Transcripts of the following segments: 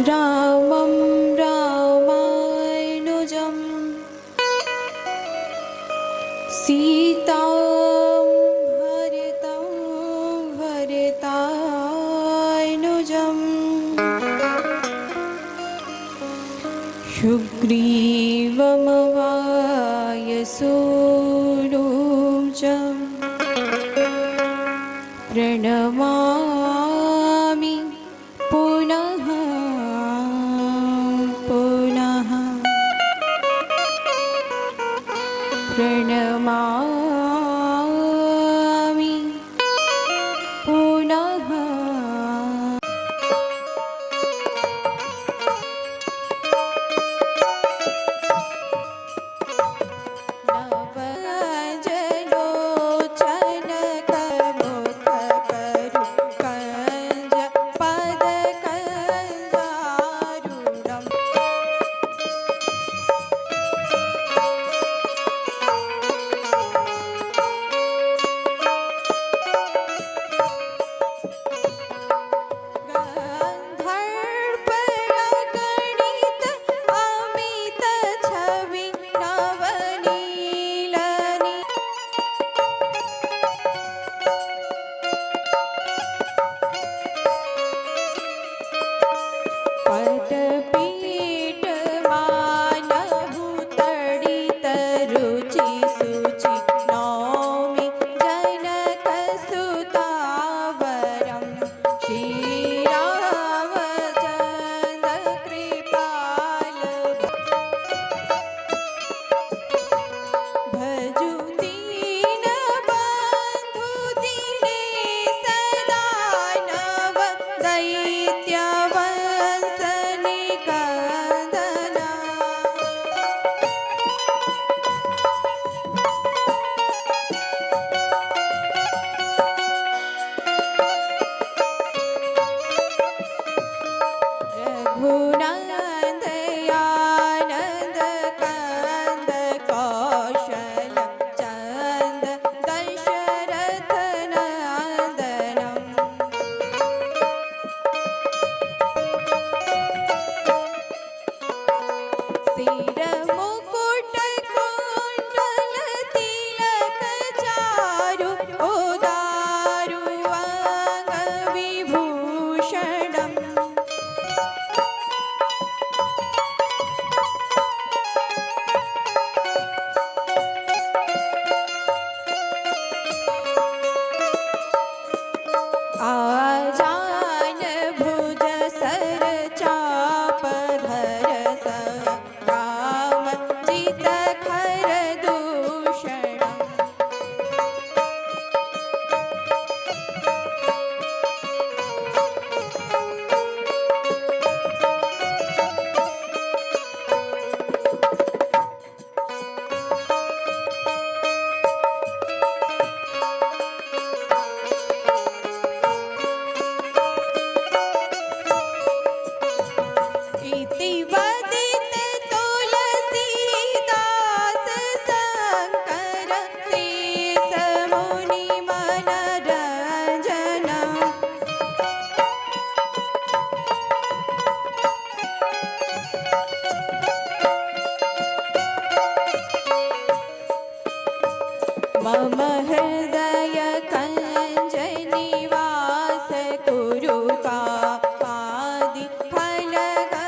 रामं रामानुजं सीतां भरतानुजं सुग्रीवमवायसूनुजं प्रणमामि पुनः पुनः प्रणमामि पुनः। मम हृदय कञ्जनिवास कुरु पादि फलगगनजनं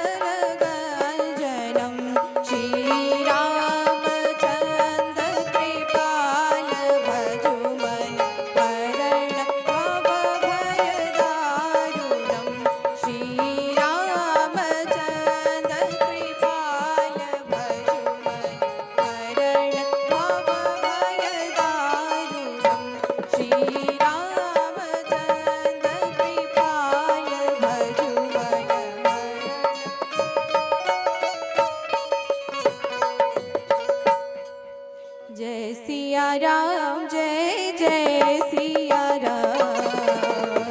श्रीरामचन्द्र कृपाल भजुमन वरण भवभयदारुणं श्रीरामचन्द्र कृपाल भजुमन वरण जय सिया राम, जय जय सिया राम।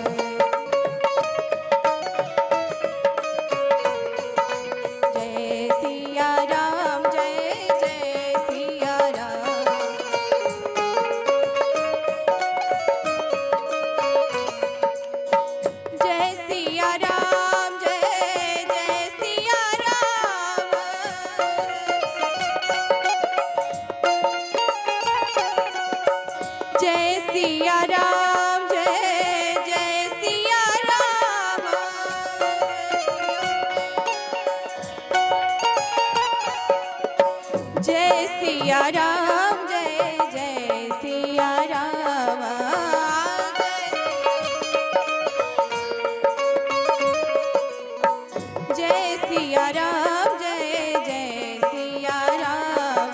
सिया राम जय जय सिया राम। जय सिया राम जय जय सिया राम। जय सिया राम जय जय सिया राम।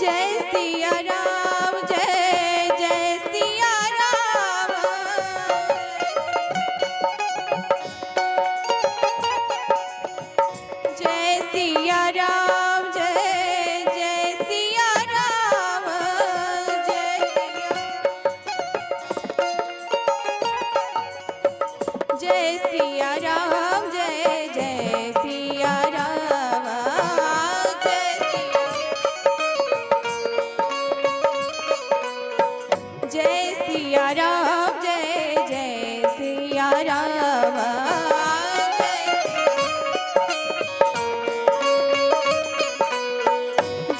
जय सिया राम जय जय सिया राम। जय सिया राम जय जय सिया राम। जय सिया राम जय जय सिया राम। जय सिया राम जय जय सिया राम।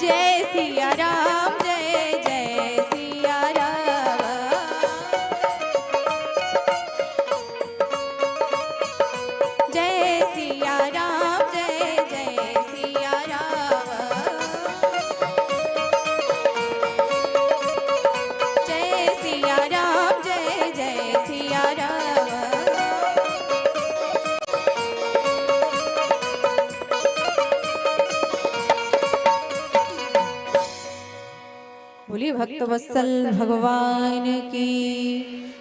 जय सिया राम जय जय सिया राम। जय सिया राम जय जय सिया राम। जय सिया राम जय जय सिया राम। बोलिए भक्तवत्सल भगवान की,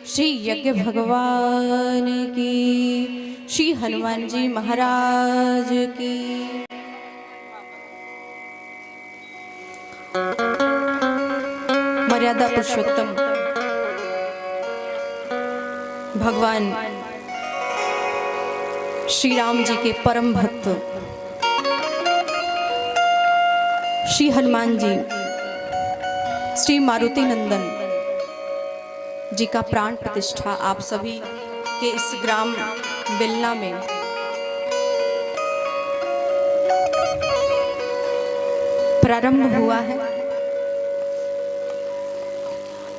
श्री यज्ञ भगवान की, श्री हनुमान जी महाराज की। मर्यादा पुरुषोत्तम भगवान श्री राम जी के परम भक्त श्री हनुमान जी, श्री मारुति नंदन जी का प्राण प्रतिष्ठा आप सभी के इस ग्राम बिलना में प्रारंभ हुआ है।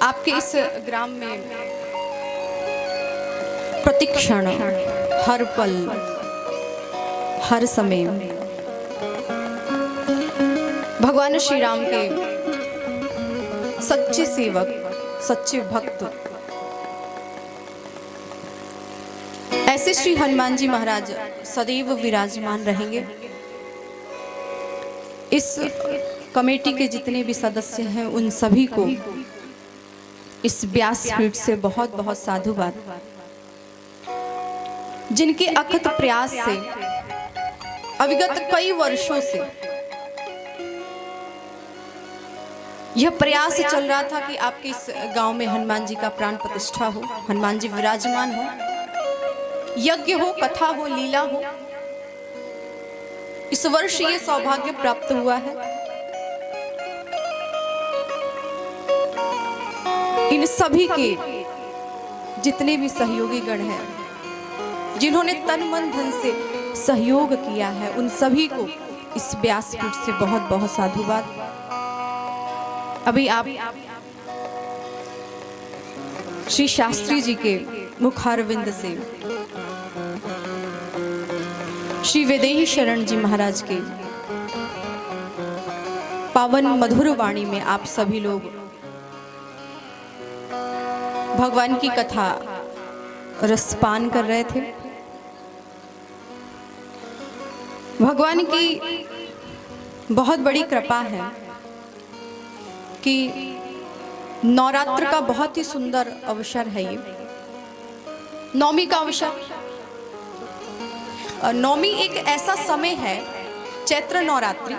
आपके इस ग्राम में प्रतिक्षण, हर पल, हर समय भगवान श्री राम के सच्चे सेवक, सच्चे भक्त ऐसे श्री हनुमान जी महाराज सदैव विराजमान रहेंगे। इस कमेटी के जितने भी सदस्य हैं उन सभी को इस व्यासपीठ से बहुत बहुत साधुवाद, जिनके अथक प्रयास से अविगत कई वर्षों से यह प्रयास चल रहा था कि आपके इस गांव में हनुमान जी का प्राण प्रतिष्ठा हो, हनुमान जी विराजमान हो, यज्ञ हो, कथा हो, लीला हो। इस वर्ष ये सौभाग्य प्राप्त हुआ है। इन सभी के जितने भी सहयोगी गण हैं, जिन्होंने तन मन धन से सहयोग किया है, उन सभी को इस व्यासपीठ से बहुत बहुत साधुवाद। अभी आप श्री शास्त्री जी के मुखारविंद से श्री वैदेही शरण जी महाराज के पावन मधुर वाणी में आप सभी लोग भगवान की कथा रसपान कर रहे थे। भगवान की बहुत बड़ी कृपा है कि नवरात्र का बहुत ही सुंदर अवसर है ये नवमी का अवसर। नवमी एक ऐसा समय है, चैत्र नवरात्रि,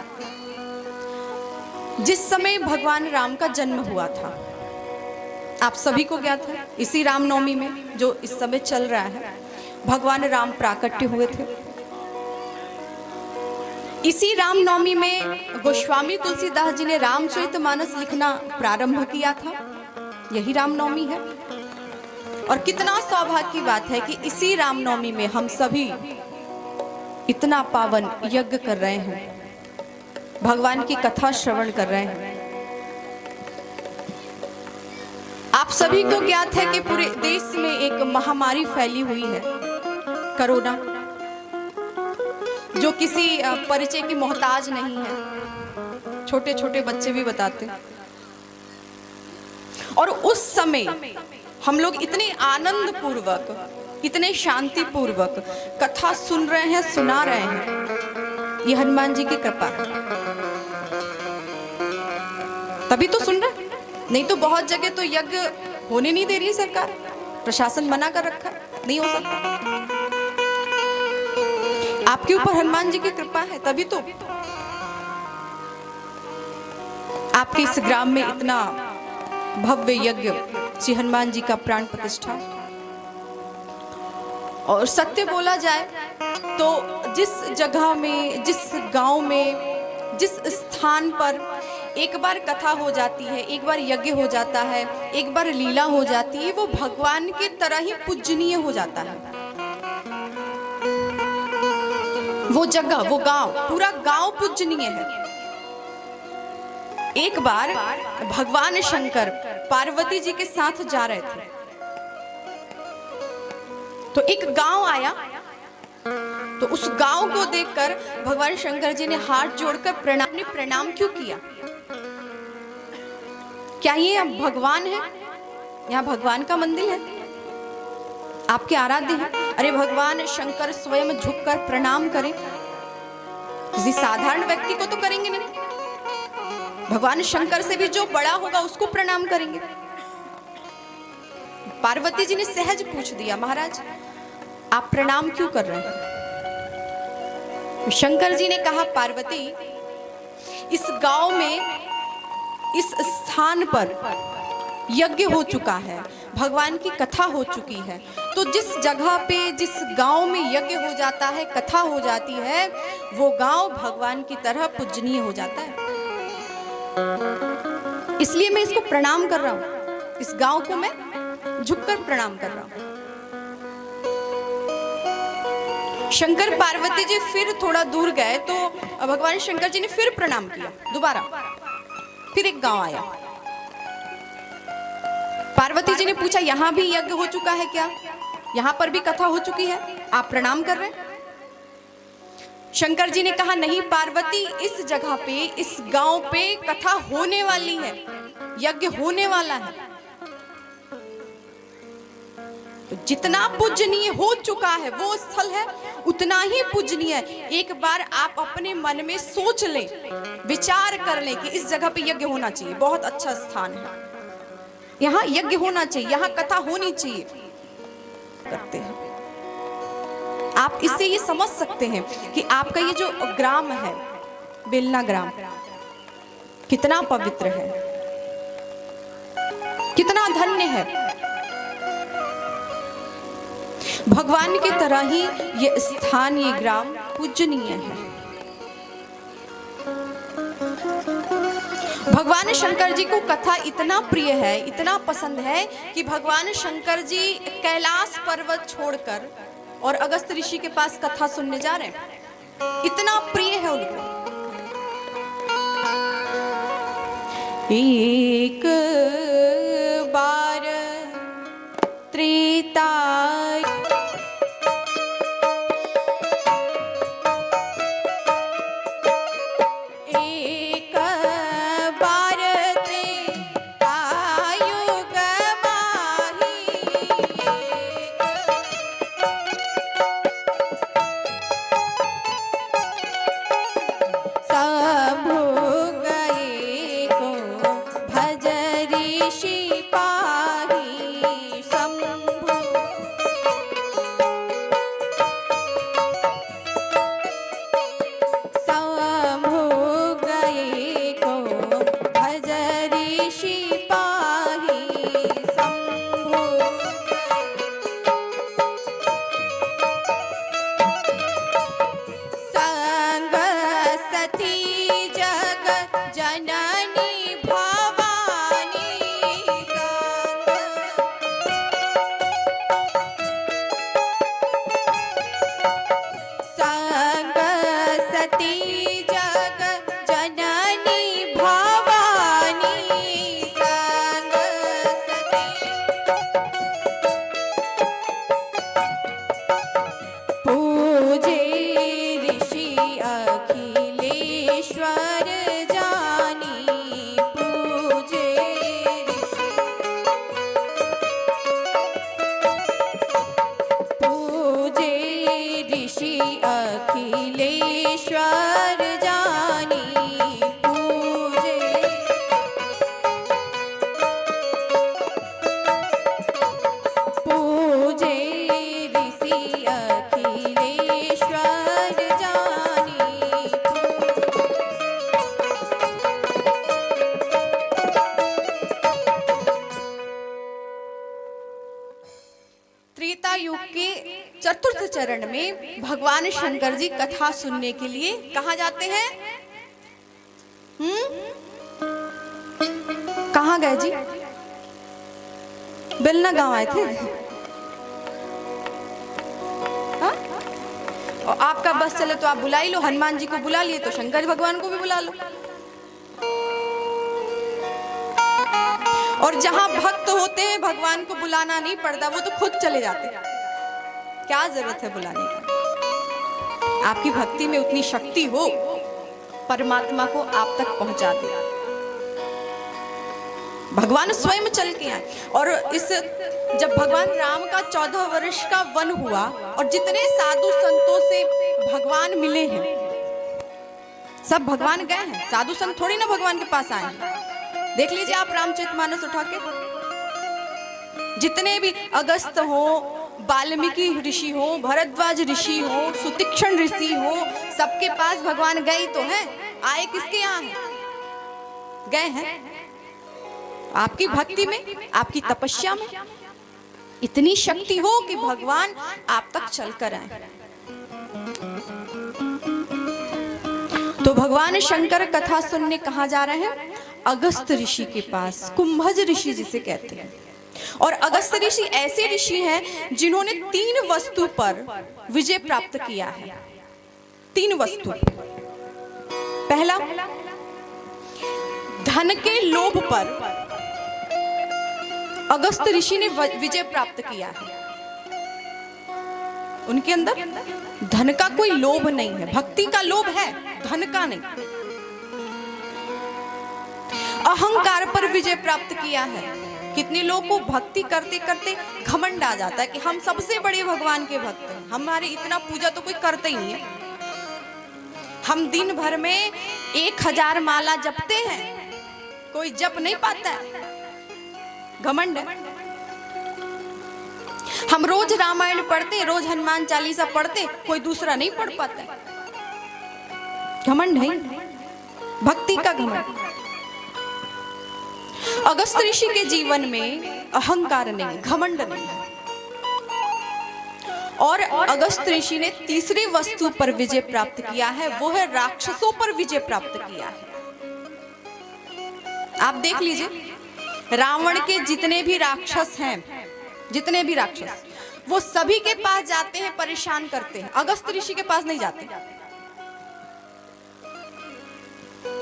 जिस समय भगवान राम का जन्म हुआ था। आप सभी को ज्ञात है, इसी रामनवमी में जो इस समय चल रहा है, भगवान राम प्राकट्य हुए थे। इसी रामनवमी में गोस्वामी तुलसीदास जी ने रामचरितमानस लिखना प्रारंभ किया था, यही रामनवमी है। और कितना सौभाग्य की बात है कि इसी रामनवमी में हम सभी इतना पावन यज्ञ कर रहे हैं। भगवान की कथा श्रवण कर रहे हैं। आप सभी को ज्ञात है कि पूरे देश में एक महामारी फैली हुई है, कोरोना, जो किसी परिचय की मोहताज नहीं है। छोटे छोटे बच्चे भी बताते हैं। और उस समय हम लोग इतने आनंद पूर्वक, इतने शांति पूर्वक कथा सुन रहे हैं, सुना रहे हैं। ये हनुमान जी की कृपा है, तभी तो सुन रहे हैं। नहीं तो बहुत जगह तो यज्ञ होने नहीं दे रही है सरकार, प्रशासन मना कर रखा, नहीं हो सकता। आपके ऊपर हनुमान जी की कृपा है, तभी तो आपके इस ग्राम में इतना भव्य यज्ञ, श्री हनुमान जी का प्राण प्रतिष्ठा। और सत्य बोला जाए तो जिस जगह में, जिस गांव में, जिस स्थान पर एक बार कथा हो जाती है, एक बार यज्ञ हो जाता है, एक बार लीला हो जाती है, वो भगवान की तरह ही पूजनीय हो जाता है। वो जगह, वो गांव, पूरा गांव पूजनीय है। एक बार भगवान शंकर पार्वती जी के साथ जा रहे थे, तो एक गांव आया। तो उस गांव को देखकर भगवान शंकर जी ने हाथ जोड़कर प्रणाम क्यों किया? क्या ये अब भगवान है? यहाँ भगवान का मंदिर है, आपके आराध्य है। अरे भगवान शंकर स्वयं झुककर प्रणाम करें, किसी साधारण व्यक्ति को तो करेंगे नहीं। भगवान शंकर से भी जो बड़ा होगा उसको प्रणाम करेंगे। पार्वती जी ने सहज पूछ दिया, महाराज आप प्रणाम क्यों कर रहे हैं? शंकर जी ने कहा, पार्वती, इस गांव में, इस स्थान पर यज्ञ हो चुका है, भगवान की कथा हो चुकी है। तो जिस जगह पे, जिस गांव में यज्ञ हो जाता है, कथा हो जाती है, वो गांव भगवान की तरह पूजनीय हो जाता है। इसलिए मैं इसको प्रणाम कर रहा हूं, इस गांव को मैं झुककर प्रणाम कर रहा हूं। शंकर पार्वती जी फिर थोड़ा दूर गए तो भगवान शंकर जी ने फिर प्रणाम किया दोबारा। फिर एक गांव आया, पार्वती जी ने पूछा, यहां भी यज्ञ हो चुका है क्या? यहां पर भी कथा हो चुकी है, आप प्रणाम कर रहे हैं? शंकर जी ने कहा, नहीं पार्वती, इस जगह पे, इस गांव पे कथा होने वाली है, यज्ञ होने वाला है। तो जितना पूजनीय हो चुका है वो स्थल है, उतना ही पूजनीय है। एक बार आप अपने मन में सोच लें, विचार कर लें कि इस जगह पे यज्ञ होना चाहिए, बहुत अच्छा स्थान है, यहाँ यज्ञ होना चाहिए, यहाँ कथा होनी चाहिए। करते हैं आप, इससे ये समझ सकते हैं कि आपका ये जो ग्राम है, बेलना ग्राम, कितना पवित्र है, कितना धन्य है। भगवान की तरह ही ये स्थान, ये ग्राम पूजनीय है। भगवान शंकर जी को कथा इतना प्रिय है, इतना पसंद है कि भगवान शंकर जी कैलाश पर्वत छोड़कर और अगस्त ऋषि के पास कथा सुनने जा रहे हैं, इतना प्रिय है उनको। एक बार त्रेता अखिलेश्वर जानी पूजे। पूजे ऋषि अखिलेश्वर जानी त्रेता युग के चतुर्थ चरण में भगवान शंकर जी कथा सुनने के लिए कहाँ जाते हैं? कहाँ गए जी? बेलना गांव आए थे। हा? और आपका बस चले तो आप बुला ही लो, हनुमान जी को बुला लिए तो शंकर भगवान को भी बुला लो। और जहां भक्त होते हैं भगवान को बुलाना नहीं पड़ता, वो तो खुद चले जाते हैं। क्या जरूरत है बुलाने की? आपकी भक्ति में उतनी शक्ति हो, परमात्मा को आप तक पहुंचा दे। भगवान स्वयं चल के आए। और इस जब भगवान राम का 14 वर्ष का वन हुआ और जितने साधु संतों से भगवान मिले हैं, सब भगवान गए हैं। साधु संत थोड़ी ना भगवान के पास आए हैं। देख लीजिए आप रामचरितमानस उठा के, जितने भी अगस्त हो, वाल्मीकि ऋषि हो, भरद्वाज ऋषि हो, सुतीक्षण ऋषि हो, सबके पास भगवान गए तो हैं। आए किसके यहाँ हैं? गए हैं आपकी भक्ति में, आपकी तपस्या में इतनी शक्ति हो कि भगवान आप तक चलकर आए। तो भगवान शंकर कथा सुनने कहाँ जा रहे हैं? अगस्त ऋषि के पास, कुंभज ऋषि जिसे कहते हैं। और अगस्त ऋषि ऐसे ऋषि हैं जिन्होंने 3 वस्तु पर विजय प्राप्त किया है। 3 वस्तु। पहला, धन के लोभ पर अगस्त ऋषि ने विजय प्राप्त किया है। उनके अंदर धन का कोई लोभ नहीं है, भक्ति का लोभ है, धन का नहीं। अहंकार पर विजय प्राप्त किया है। कितने लोगों को भक्ति करते करते घमंड आ जाता है कि हम सबसे बड़े भगवान के भक्त हैं, हमारे इतना पूजा तो कोई करता ही नहीं है। हम दिन भर में 1000 माला जपते हैं, कोई जप नहीं पाता है, घमंड है। हम रोज रामायण पढ़ते, रोज हनुमान चालीसा पढ़ते, कोई दूसरा नहीं पढ़ पाता, घमंड है, भक्ति का घमंड। अगस्त ऋषि के जीवन में अहंकार नहीं, घमंड नहीं है। और अगस्त ऋषि ने तीसरी वस्तु पर विजय प्राप्त किया है, वो है राक्षसों पर विजय प्राप्त किया है। आप देख लीजिए, रावण के जितने भी राक्षस हैं, जितने भी राक्षस, वो सभी के पास जाते हैं, परेशान करते हैं, अगस्त ऋषि के पास नहीं जाते।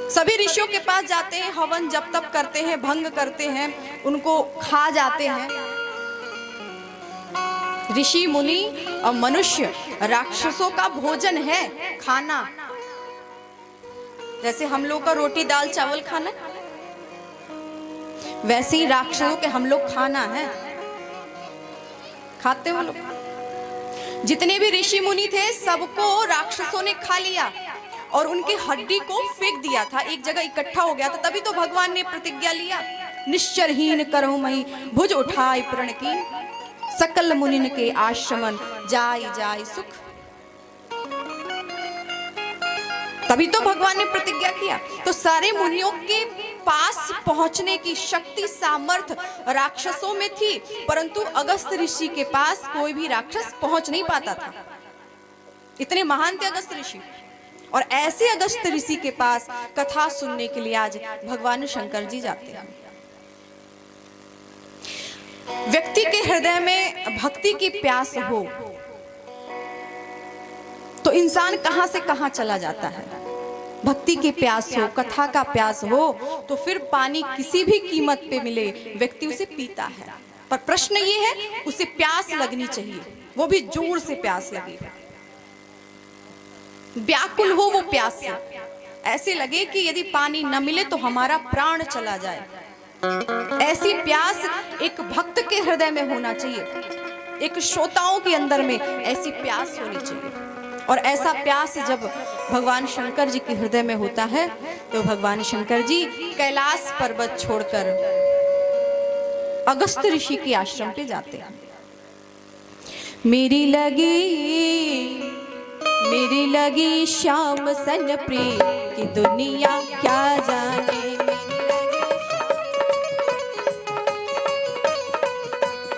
सभी ऋषियों के पास जाते हैं, हवन जप तप करते हैं, भंग करते हैं, उनको खा जाते हैं। ऋषि मुनि और मनुष्य राक्षसों का भोजन है, खाना। जैसे हम लोग का रोटी दाल चावल खाना, वैसे ही राक्षसों के हम लोग खाना है, खाते हो लोग। जितने भी ऋषि मुनि थे सबको राक्षसों ने खा लिया और उनकी हड्डी को फेंक दिया था, एक जगह इकट्ठा हो गया था। तभी तो भगवान ने प्रतिज्ञा लिया, निश्चरहीन करहु मई भुज उठाई प्रण की, सकल मुनिन के आश्रमन जाय जाय सुख। तभी तो भगवान ने प्रतिज्ञा किया। तो सारे मुनियों के पास पहुंचने की शक्ति, सामर्थ्य राक्षसों में थी, परंतु अगस्त ऋषि के पास कोई भी राक्षस पहुंच नहीं पाता था। इतने महान थे अगस्त ऋषि। और ऐसे अगस्त ऋषि के पास कथा सुनने के लिए आज भगवान शंकर जी जाते हैं। व्यक्ति के हृदय में भक्ति की प्यास हो तो इंसान कहां से कहां चला जाता है। भक्ति की प्यास हो, कथा का प्यास हो, तो फिर पानी किसी भी कीमत पे मिले व्यक्ति उसे पीता है। पर प्रश्न ये है, उसे प्यास लगनी चाहिए, वो भी जोर से प्यास लगे, व्याकुल हो वो प्यास से, ऐसे लगे कि यदि पानी न मिले तो हमारा प्राण चला जाए। ऐसी प्यास एक भक्त के हृदय में होना चाहिए, एक श्रोताओं के अंदर में ऐसी प्यास होनी चाहिए। और ऐसा प्यास जब भगवान शंकर जी के हृदय में होता है तो भगवान शंकर जी कैलाश पर्वत छोड़कर अगस्त्य ऋषि के आश्रम पे जाते हैं। मेरी लगी श्याम सन प्रिय की दुनिया क्या जाने,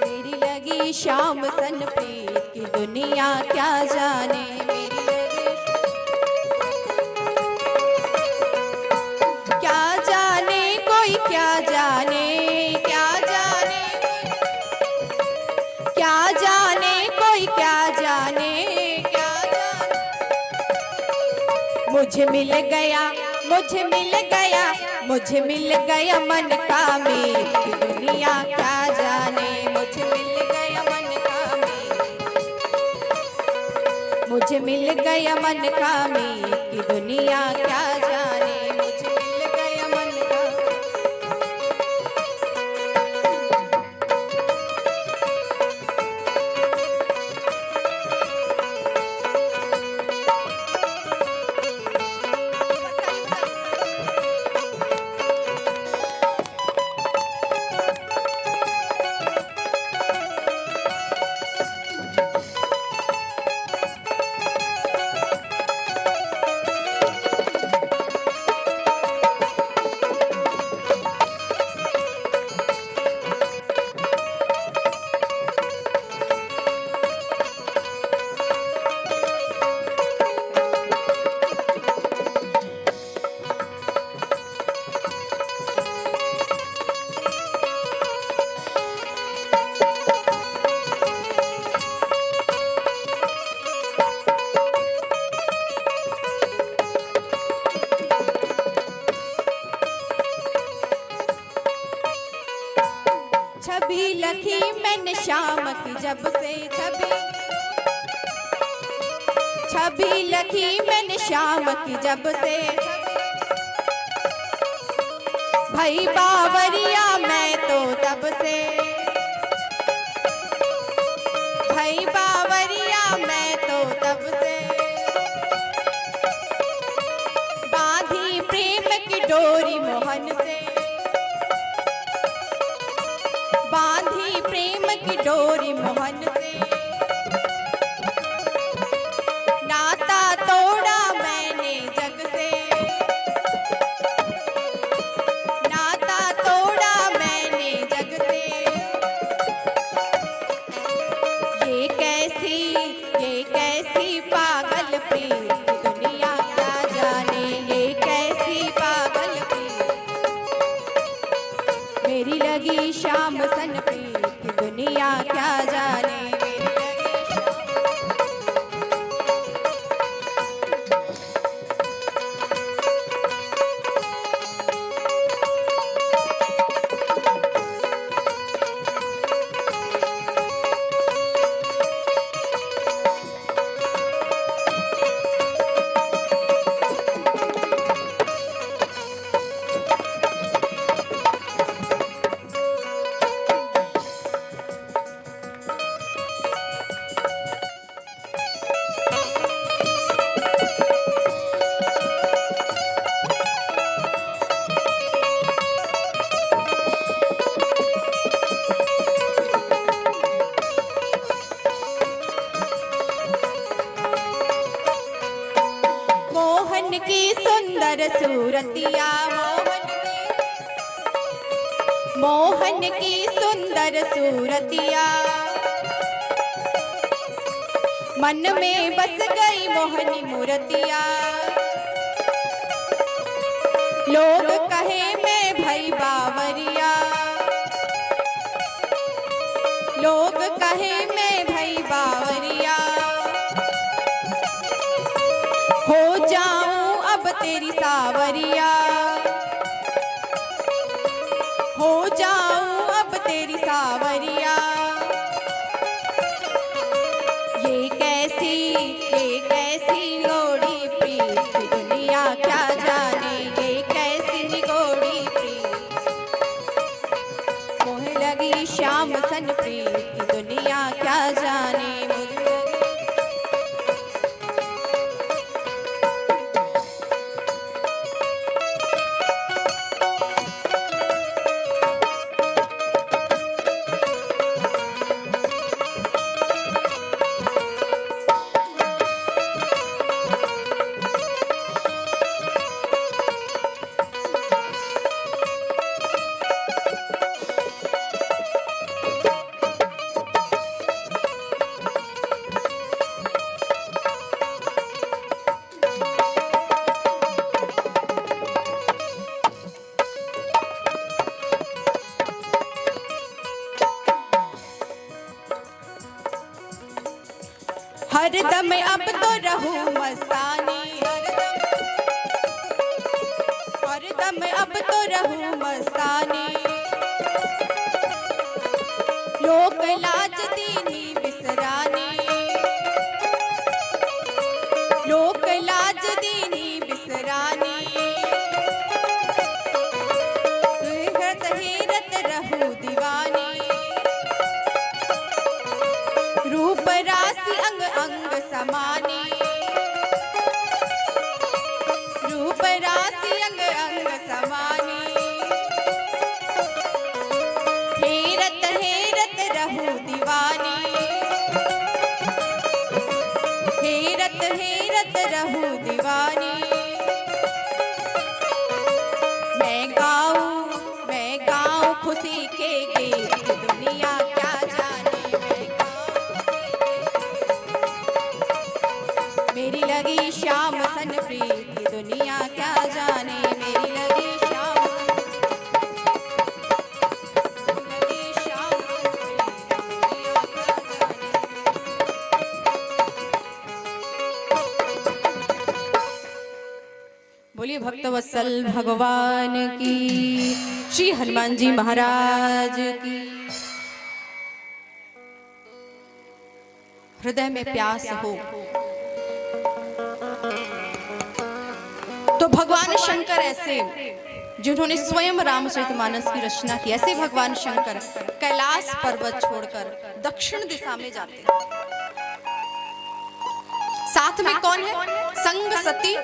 मेरी लगी श्याम सन प्रिय की दुनिया क्या जाने, मेरी लगी क्या जाने कोई क्या जाने, क्या जाने क्या जाने कोई क्या जाने, क्या जाने मुझे मिल गया मुझे मिल गया मुझे मिल गया मन का मीत की दुनिया क्या जाने, मुझे मिल गया मन का मीत, मुझे मिल गया मन का मीत की दुनिया क्या जाने, मुझे मिल गया मन का। छवि लखी मैंने श्याम की जब से छवि लखी मैंने श्याम की जब से, भाई बावरिया मैं तो तब से, भाई बावरिया मैं तो तब से, बांधी प्रेम की डोरी मोहन से, बांधी प्रेम की डोरी मोहन से, नाता तोड़ा मैंने जग से, नाता तोड़ा मैंने जग से, ये कैसी पागल प्रीत की दुनिया क्या जाने, ये कैसी पागल प्रीत, मेरी लगी श्याम सन प्रीत की दुनिया क्या जाने, मेरी लगी मोहन की सुंदर सूरतिया, मोहन की सुंदर सूरतिया, मन में बस गई मोहनी मूर्तिया, लोग कहे मैं भई बावरिया, लोग कहे मैं भई बावरिया, हो जाऊं अब तेरी सावरिया, हो जाऊं अब तेरी सावरिया, ये कैसी लोड़ी प्रीत की दुनिया क्या जाने, ये कैसी निगोड़ी प्रीत, मोह लगी श्याम सन प्रीत की दुनिया क्या जाने, मुझे लगी हरदम अब तो रहूं मस्तानी, हरदम अब तो रहूं मस्तानी। लोक लाज दीनी बिसरानी, लोक लाज दीनी बिसरानी। हेरत हेरत रहूं दीवानी, रूप राशि अंग अंग समानी, रूप राशि अंग अंग समानी। हेरत हेरत रहूं दीवानी, हेरत हेरत रहूं दीवानी। मैं गाऊं खुशी के गीत, दुनिया क्या जाने। मैं गाऊं मेरी लगी श्याम सन प्रीत, दुनिया क्या जाने। मेरी लगी श्याम बोलिए भक्तवत्सल भगवान की, श्री हनुमान जी महाराज की। हृदय में प्यास हो तो भगवान शंकर ऐसे, जिन्होंने स्वयं रामचरितमानस की रचना की, ऐसे भगवान शंकर कैलाश पर्वत छोड़कर दक्षिण दिशा में जाते हैं। साथ में कौन है? संग सती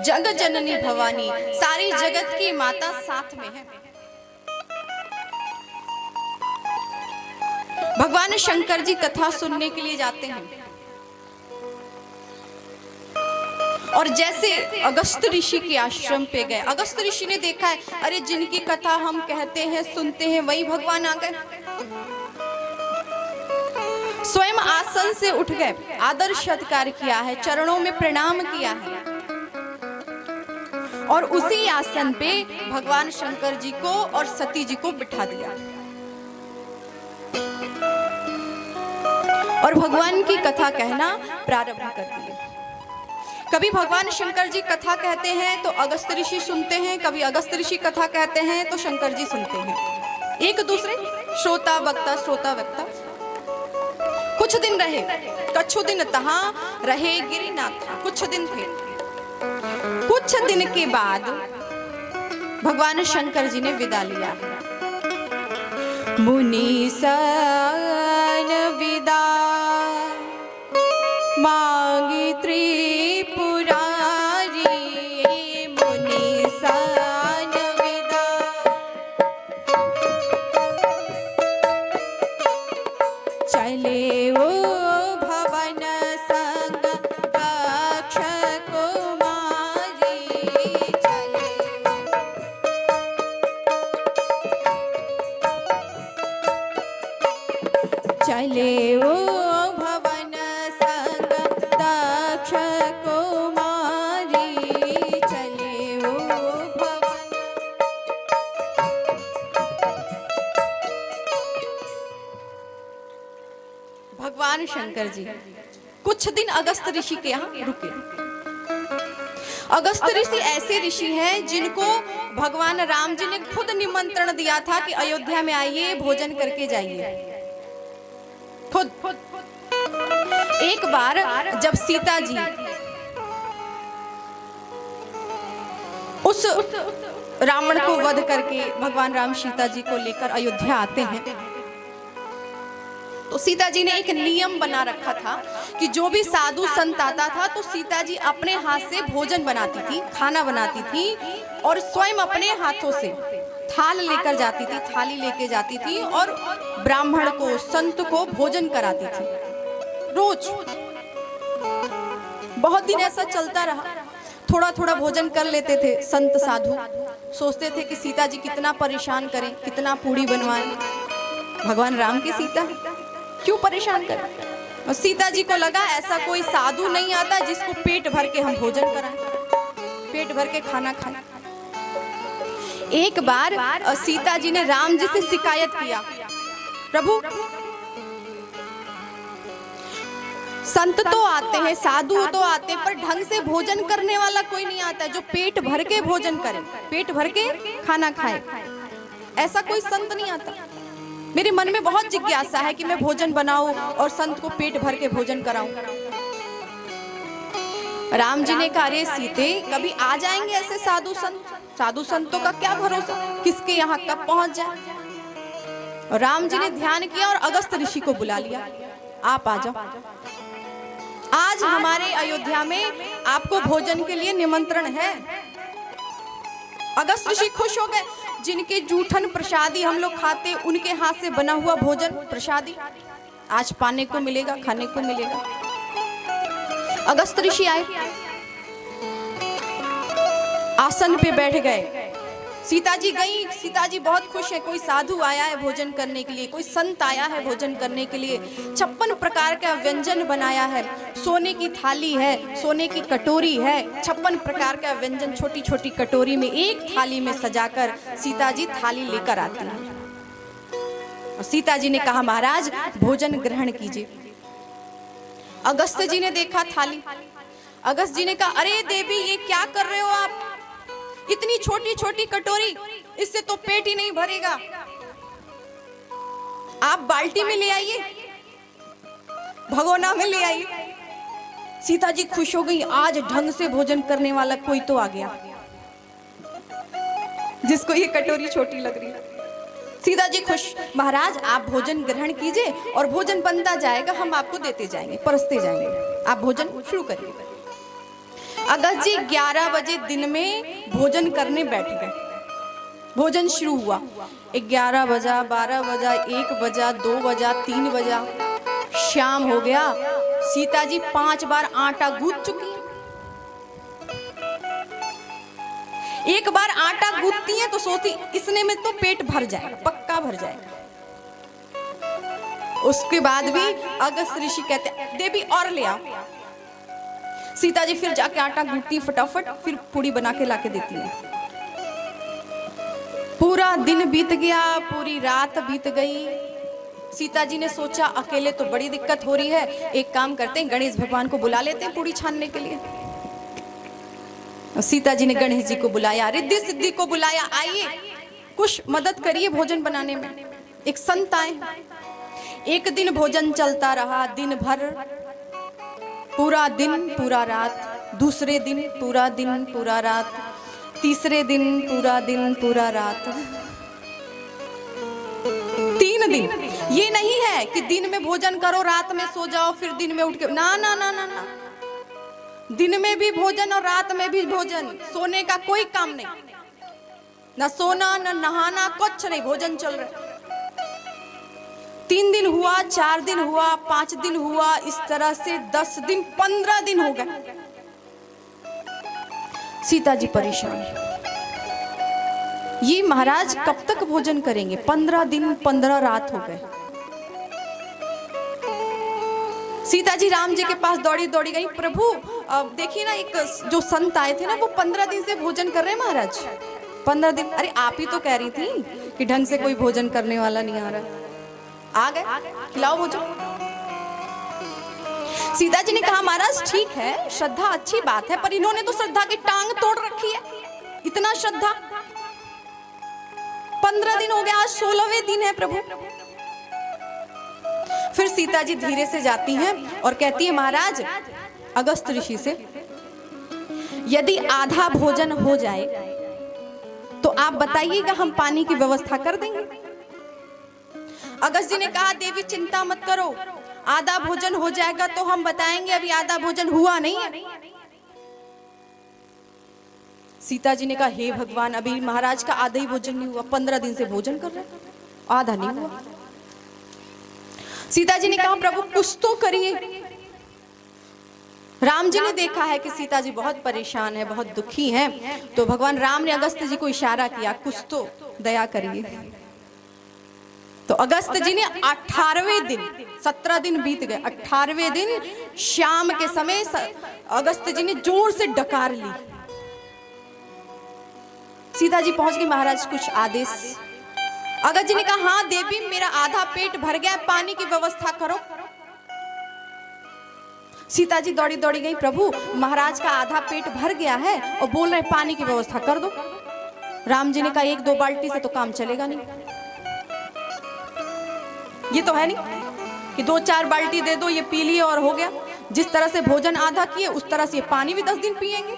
जग जननी भवानी, सारी जगत की माता साथ में है। भगवान शंकर जी कथा सुनने के लिए जाते हैं और जैसे अगस्त ऋषि के आश्रम पे गए, अगस्त ऋषि ने देखा है अरे जिनकी कथा हम कहते हैं सुनते हैं वही भगवान आ गए। स्वयं आसन से उठ गए, आदर सत्कार किया है, चरणों में प्रणाम किया है और उसी आसन पे भगवान शंकर जी को और सती जी को बिठा दिया और भगवान की कथा कहना प्रारंभ कर दिए। कभी भगवान शंकर जी कथा कहते हैं तो अगस्त ऋषि सुनते हैं, कभी अगस्त ऋषि कथा कहते हैं तो शंकर जी सुनते हैं, एक दूसरे श्रोता वक्ता श्रोता वक्ता। कुछ दिन रहे, कछु दिन तहां रहे गिरिनाथ, कुछ दिन थे। कुछ दिन के बाद भगवान शंकर जी ने विदा लिया। मुनीसन विदा मांगी त्रिपुरारी, मुनीसन विदा चले ओ भवन संग दक्ष कुमारी। चले ओ भवन संग दक्ष कुमारी, चले ओ भवन। भगवान शंकर जी कुछ दिन अगस्त ऋषि के यहाँ रुके। अगस्त ऋषि ऐसे ऋषि हैं जिनको भगवान राम जी ने खुद निमंत्रण दिया था कि अयोध्या में आइए, भोजन करके जाइए। खुद एक बार जब सीता जी उस रावण को वध करके भगवान राम सीता जी को लेकर अयोध्या आते हैं तो सीता जी ने एक नियम बना रखा था कि जो भी साधु संत आता था तो सीता जी अपने हाथ से भोजन बनाती थी, खाना बनाती थी और स्वयं अपने हाथों से थाल लेकर जाती थी, थाली लेके जाती थी और ब्राह्मण को, संत को भोजन कराती थी रोज। बहुत दिन ऐसा चलता रहा, थोड़ा थोड़ा भोजन कर लेते थे संत साधु, सोचते थे कि सीता जी कितना परेशान करें, कितना पूड़ी बनवाएं, भगवान राम की सीता क्यों परेशान करें। और सीता जी को लगा ऐसा कोई साधु नहीं आता जिसको पेट भर के हम भोजन कराएं, पेट भर के खाना खाएं। एक बार सीता जी ने राम जी से शिकायत किया, प्रभु संत तो आते हैं, साधु तो आते हैं, पर ढंग से भोजन करने वाला कोई नहीं आता है जो पेट भर के भोजन करे, पेट भर के खाना खाए। ऐसा कोई संत नहीं आता। मेरे मन में बहुत जिज्ञासा है कि मैं भोजन बनाऊं और संत को पेट भर के भोजन कराऊं। राम जी ने कहा, अरे सीते, कभी आ जाएंगे ऐसे साधु संत। साधु संतों का क्या भरोसा, किसके यहाँ कब पहुंच जाए। राम जी ने ध्यान किया और अगस्त ऋषि को बुला लिया, आप आ जाओ, आज हमारे अयोध्या में आपको भोजन के लिए निमंत्रण है। अगस्त ऋषि खुश हो गए। जिनके जूठन प्रसादी हम लोग खाते, उनके हाथ से बना हुआ भोजन प्रसादी आज पाने को मिलेगा, खाने को मिलेगा। अगस्त ऋषि आए, आसन पे बैठ गए। सीता जी गई, सीता जी बहुत खुश है, कोई साधु आया है भोजन करने के लिए, कोई संत आया है भोजन करने के लिए। 56 प्रकार का व्यंजन बनाया है, सोने की थाली है, सोने की कटोरी है, 56 प्रकार का व्यंजन छोटी छोटी कटोरी में एक थाली में सजाकर सीता जी थाली लेकर आती है। और सीता जी ने कहा, महाराज भोजन ग्रहण कीजिए। अगस्त जी ने देखा थाली, अगस्त जी ने कहा, अरे देवी ये क्या कर रहे हो आप, इतनी छोटी छोटी कटोरी, इससे तो पेट ही नहीं भरेगा, आप बाल्टी में ले आइए, भगोना में ले आइए। सीता जी खुश हो गई, आज ढंग से भोजन करने वाला कोई तो आ गया जिसको ये कटोरी छोटी लग रही है। सीता जी खुश, महाराज आप भोजन ग्रहण कीजिए और भोजन बनता जाएगा, हम आपको देते जाएंगे, परसते जाएंगे, आप भोजन शुरू करिए। अगस्त जी 11 बजे दिन में भोजन करने बैठ गए। भोजन शुरू हुआ, 11 बजा, 12 बजा, 1 बजा, 2 बजा, 3 बजा, शाम हो गया। सीता जी 5 बार आटा गूंथ चुकी हैं। एक बार आटा गूंथती हैं तो सोचती इसने में तो पेट भर जाएगा, पक्का भर जाएगा। उसके बाद भी अगस्त ऋषि कहते, देवी और ले आओ। सीता जी फिर जाके आटा गूंथती फटाफट, फिर पूड़ी बना के लाके देती है। पूरा दिन बीत गया, पूरी रात बीत गई। सीता जी ने सोचा अकेले तो बड़ी दिक्कत हो रही है, एक काम करते हैं गणेश भगवान को बुला लेते हैं पूड़ी छानने के लिए। सीता जी ने गणेश जी को बुलाया, रिद्धि सिद्धि को बुलाया, आइए कुछ मदद करिए भोजन बनाने में। एक संत आए। एक दिन भोजन चलता रहा, दिन भर, पूरा दिन पूरा रात, दूसरे दिन पूरा दिन पूरा रात, तीसरे दिन पूरा दिन पूरा रात, 3 दिन। ये नहीं है कि दिन में भोजन करो, रात में सो जाओ, फिर दिन में उठ के, ना ना ना ना ना, दिन में भी भोजन और रात में भी भोजन। सोने का कोई काम नहीं, ना सोना ना नहाना, कुछ नहीं, भोजन चल रहा है। 3 दिन हुआ, 4 दिन हुआ, 5 दिन हुआ, इस तरह से 10 दिन, 15 दिन हो गए। सीता जी परेशान, ये महाराज कब तक भोजन करेंगे, 15 दिन 15 रात हो गए। सीता जी राम जी के पास दौड़ी दौड़ी गई, प्रभु देखिए ना, एक जो संत आए थे ना, वो 15 दिन से भोजन कर रहे हैं महाराज, 15 दिन। अरे आप ही तो कह रही थी कि ढंग से कोई भोजन करने वाला नहीं आ रहा। आ गए, खिलाओ भोजन। सीता जी ने कहा, महाराज ठीक है, श्रद्धा अच्छी बात है, पर इन्होंने तो श्रद्धा की टांग तोड़ रखी है। इतना श्रद्धा, 15 दिन हो गया, आज 16वें दिन है प्रभु। फिर सीता जी धीरे से जाती हैं और कहती है, महाराज अगस्त ऋषि से, यदि आधा भोजन हो जाए तो आप बताइएगा, हम पानी की व्यवस्था कर देंगे। अगस्त जी ने कहा, देवी चिंता मत करो, आधा भोजन हो जाएगा तो हम बताएंगे, अभी आधा भोजन हुआ नहीं है। सीता जी ने कहा, हे भगवान, अभी महाराज का आधा ही भोजन नहीं हुआ, 15 दिन से भोजन कर रहे हैं, आधा नहीं हुआ। सीता जी ने कहा, प्रभु कुछ तो करिए। राम जी ने देखा है कि सीता जी बहुत परेशान है, बहुत दुखी हैं, तो भगवान राम ने अगस्त जी को इशारा किया, कुछ तो दया करिए। तो अगस्त जी ने 18वें दिन, 17 दिन बीत गए, 18वें दिन शाम के समय अगस्त जी ने जोर से डकार ली। सीता जी पहुंच गई, महाराज कुछ आदेश। अगस्त जी ने कहा, हाँ देवी, मेरा आधा पेट भर गया, पानी की व्यवस्था करो। सीता जी दौड़ी दौड़ी गई, प्रभु महाराज का आधा पेट भर गया है और बोल रहे पानी की व्यवस्था कर दो। राम जी ने कहा 1-2 बाल्टी से तो काम चलेगा नहीं। ये तो है नहीं कि 2-4 बाल्टी दे दो, ये पी लिए और हो गया। जिस तरह से भोजन आधा किए उस तरह से ये पानी भी 10 दिन पिएंगे।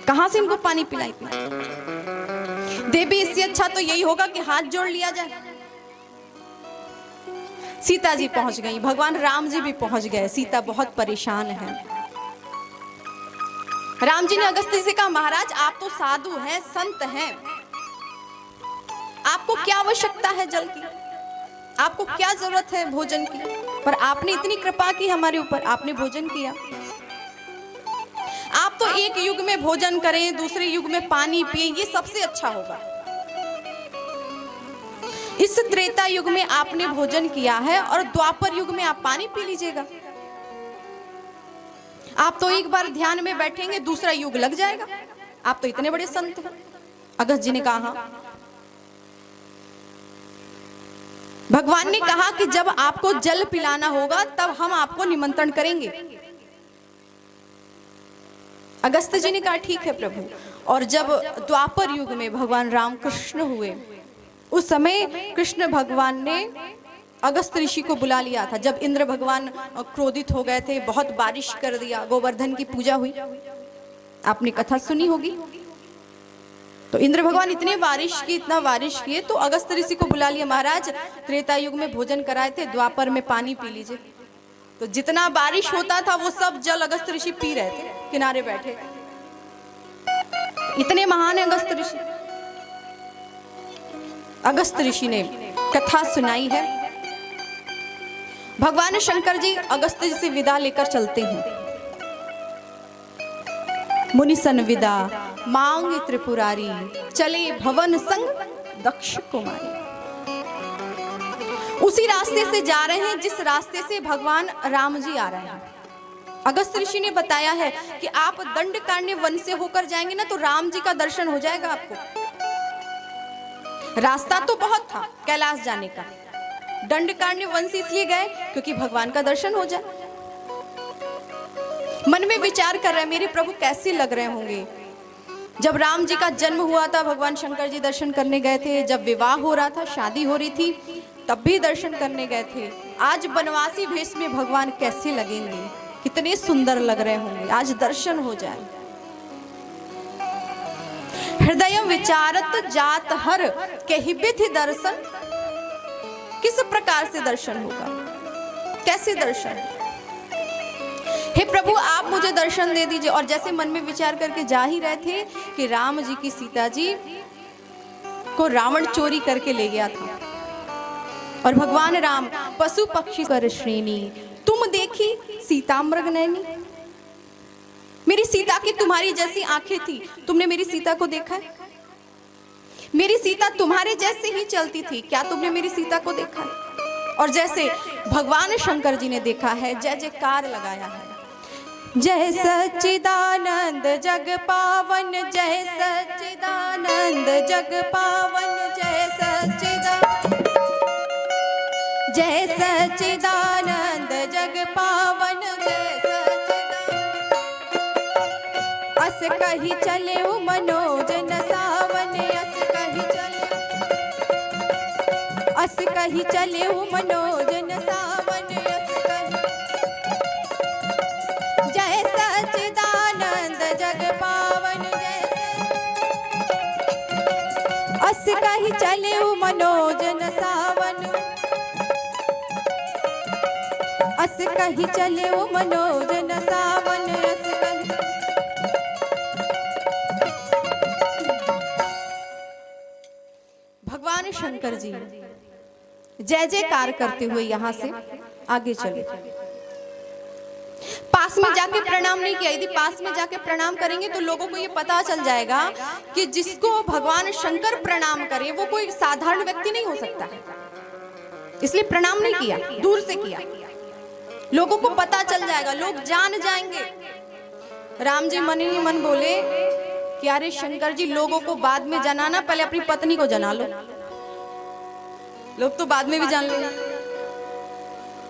कहां से इनको पानी पिलाई? देवी इससे अच्छा तो यही होगा कि हाथ जोड़ लिया जाए। सीता जी पहुंच गई, भगवान राम जी भी पहुंच गए। सीता बहुत परेशान है। राम जी ने अगस्त्य जी से कहा, महाराज आप तो साधु हैं, संत हैं, आपको क्या आवश्यकता है जल की, आपको क्या जरूरत है भोजन की, पर आपने इतनी कृपा की हमारे ऊपर, आपने भोजन किया। आप तो एक युग में भोजन करें, दूसरे युग में पानी पिए, ये सबसे अच्छा होगा। इस त्रेता युग में आपने भोजन किया है और द्वापर युग में आप पानी पी लीजिएगा। आप तो एक बार ध्यान में बैठेंगे, दूसरा युग लग जाएगा। आप तो इतने बड़े संत हैं। अगस्त जी ने कहा, भगवान ने कहा कि जब आपको जल पिलाना होगा तब हम आपको निमंत्रण करेंगे। अगस्त जी ने कहा ठीक है प्रभु। और जब द्वापर युग में भगवान राम कृष्ण हुए, उस समय कृष्ण भगवान ने अगस्त ऋषि को बुला लिया था। जब इंद्र भगवान क्रोधित हो गए थे, बहुत बारिश कर दिया, गोवर्धन की पूजा हुई, आपने कथा सुनी होगी। तो इंद्र भगवान इतने बारिश की, इतना बारिश किए, तो अगस्त ऋषि को बुला लिया, महाराज त्रेता युग में भोजन कराए थे, द्वापर में पानी पी लीजिए। तो जितना बारिश होता था वो सब जल अगस्त ऋषि पी रहे थे, किनारे बैठे। इतने महान है अगस्त ऋषि। अगस्त ऋषि ने कथा सुनाई है। भगवान शंकर जी अगस्त जी से विदा लेकर चलते हैं। मुनि सन विदा मांगे त्रिपुरारी, चले भवन संग दक्ष कुमारी। उसी रास्ते से जा रहे हैं जिस रास्ते से भगवान राम जी आ रहे हैं। अगस्त ऋषि ने बताया है कि आप दंडकारण्य वन से होकर जाएंगे ना तो राम जी का दर्शन हो जाएगा आपको। रास्ता तो बहुत था कैलाश जाने का, दंडकारण्य वन से इसलिए गए क्योंकि भगवान का दर्शन हो जाए। मन में विचार कर रहे हैं मेरे प्रभु कैसे लग रहे होंगे। जब राम जी का जन्म हुआ था भगवान शंकर जी दर्शन करने गए थे, जब विवाह हो रहा था, शादी हो रही थी, तब भी दर्शन करने गए थे। आज बनवासी भेष में भगवान कैसे लगेंगे, कितने सुंदर लग रहे होंगे। आज दर्शन हो जाए। हृदय विचारत जात हर कहि विधि दर्शन। किस प्रकार से दर्शन होगा, कैसे दर्शन? हे प्रभु आप मुझे दर्शन दे दीजिए। और जैसे मन में विचार करके जा ही रहे थे कि राम जी की सीता जी को रावण चोरी करके ले गया था और भगवान राम पशु पक्षी कर श्रेणी तुम देखी सीता मृग नैनी। मेरी सीता की तुम्हारी जैसी आंखें थी, तुमने मेरी सीता को देखा है? मेरी सीता तुम्हारे जैसे ही चलती थी, क्या तुमने मेरी सीता को देखा है? और जैसे भगवान शंकर जी ने देखा है, जय जयकार लगाया है। जय सच्चिदानंद जग पावन, जय सच्चिदानंद जग पावन, जय सच्चिदानंद, जय सच्चिदानंद जग पावन, जय सच्चिदानंद। अस कही चले मनोज न सावन, अस कही चले, अस कही चले मनोज न सावन, जय सच्चिदानंद जग पावन, जय अस कही चले मनोज न सावन, अस कही चले मनोज न सावन, अस कही। भगवान शंकर जी जय जयकार करते हुए यहां से आगे चले। पास में जाके प्रणाम नहीं किया। यदि पास में जाके प्रणाम करेंगे तो लोगों को ये पता चल जाएगा कि जिसको भगवान शंकर प्रणाम करे वो कोई साधारण व्यक्ति नहीं हो सकता है। इसलिए प्रणाम नहीं किया, दूर से किया। लोगों को पता चल जाएगा, लोग जान जाएंगे। राम जी मन ही मन बोले कि अरे शंकर जी लोगों को बाद में जनाना, पहले अपनी पत्नी को जना लो। लोग तो बाद में भी जान लेना,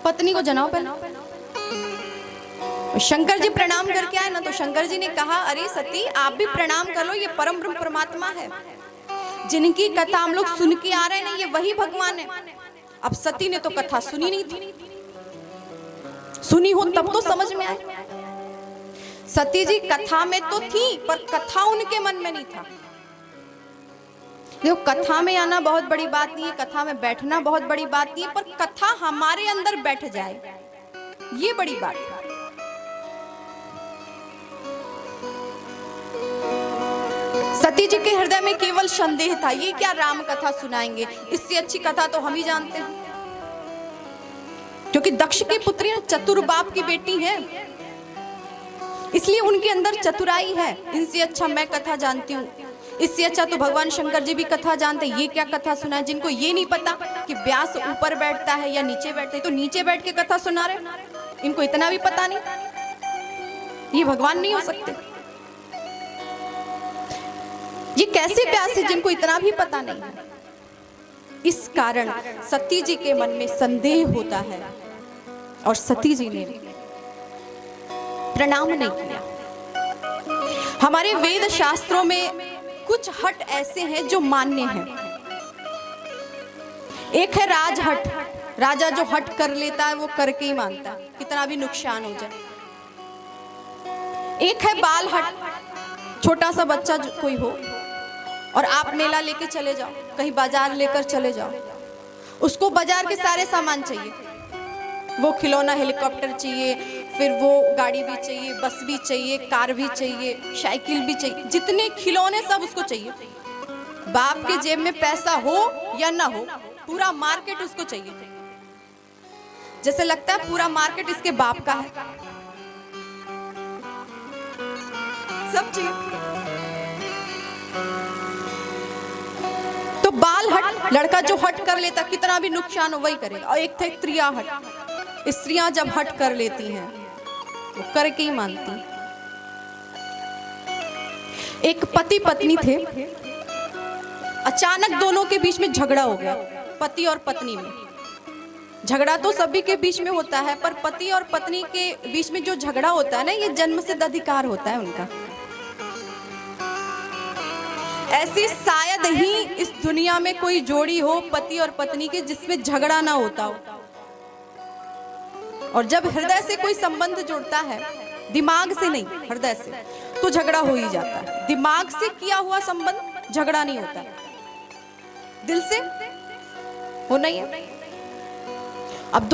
पत्नी को जनाओ पहले। शंकर जी प्रणाम करके आए ना, तो शंकर जी ने कहा अरे सती आप भी प्रणाम कर लो, ये परम ब्रह्म परमात्मा है, जिनकी कथा हम लोग सुन के आ रहे हैं ना, ये वही भगवान है। अब सती ने तो कथा सुनी नहीं थी, सुनी हो तब तो समझ में आए। सती जी कथा में तो थी पर कथा उनके मन में नहीं था। देखो कथा में आना बहुत बड़ी बात नहीं है, कथा में बैठना बहुत बड़ी बात नहीं है, पर कथा हमारे अंदर बैठ जाए ये बड़ी बात है। सती जी के हृदय में केवल संदेह था, ये क्या राम कथा सुनाएंगे, इससे अच्छी कथा तो हम ही जानते हैं। क्योंकि दक्ष की पुत्री चतुर बाप की बेटी है, इसलिए उनके अंदर चतुराई है। इनसे अच्छा मैं कथा जानती हूँ, इससे अच्छा तो भगवान शंकर जी भी कथा जानते। ये क्या कथा सुना है, जिनको ये नहीं पता कि व्यास ऊपर बैठता है या नीचे बैठते, तो नीचे बैठ के कथा सुना रहे, इनको इतना भी पता नहीं, ये भगवान नहीं हो सकते। ये कैसे व्यास है जिनको इतना भी पता नहीं है। इस कारण सती जी के मन में संदेह होता है और सती जी ने प्रणाम नहीं किया। हमारे वेद शास्त्रों में कुछ हट ऐसे हैं जो मान्य हैं। एक है राजहट, राजा जो हट कर लेता है वो करके ही मानता है, कितना भी नुकसान हो जाए। एक है बाल हट, छोटा सा बच्चा कोई हो और आप मेला लेके चले जाओ, कहीं बाजार लेकर चले जाओ, उसको बाजार के सारे सामान चाहिए, वो खिलौना हेलीकॉप्टर चाहिए, फिर वो गाड़ी भी चाहिए, बस भी चाहिए, कार भी चाहिए, साइकिल भी चाहिए, जितने खिलौने सब उसको चाहिए। बाप के जेब में पैसा हो या ना हो, पूरा मार्केट उसको चाहिए। जैसे लगता है पूरा मार्केट इसके बाप का है, सब चाहिए। तो बाल हट, लड़का जो हट कर लेता, कितना भी नुकसान हो वही करेगा। और एक थे स्त्रियां हट, स्त्रियां जब हट कर लेती हैं वो करके ही मानती। एक पति पत्नी थे, अचानक दोनों के बीच में झगड़ा हो गया, पति और पत्नी में। झगड़ा तो सभी के बीच में होता है, पर पति और पत्नी के बीच में जो झगड़ा होता है ना, ये जन्मसिद्ध अधिकार होता है उनका। ऐसी शायद ही इस दुनिया में कोई जोड़ी हो पति और पत्नी के जिसमें झगड़ा ना होता हो। और जब हृदय से कोई संबंध जुड़ता है, दिमाग से नहीं हृदय से, तो झगड़ा हो ही जाता है। दिमाग से किया हुआ संबंध झगड़ा नहीं होता, दिल से होना ही है।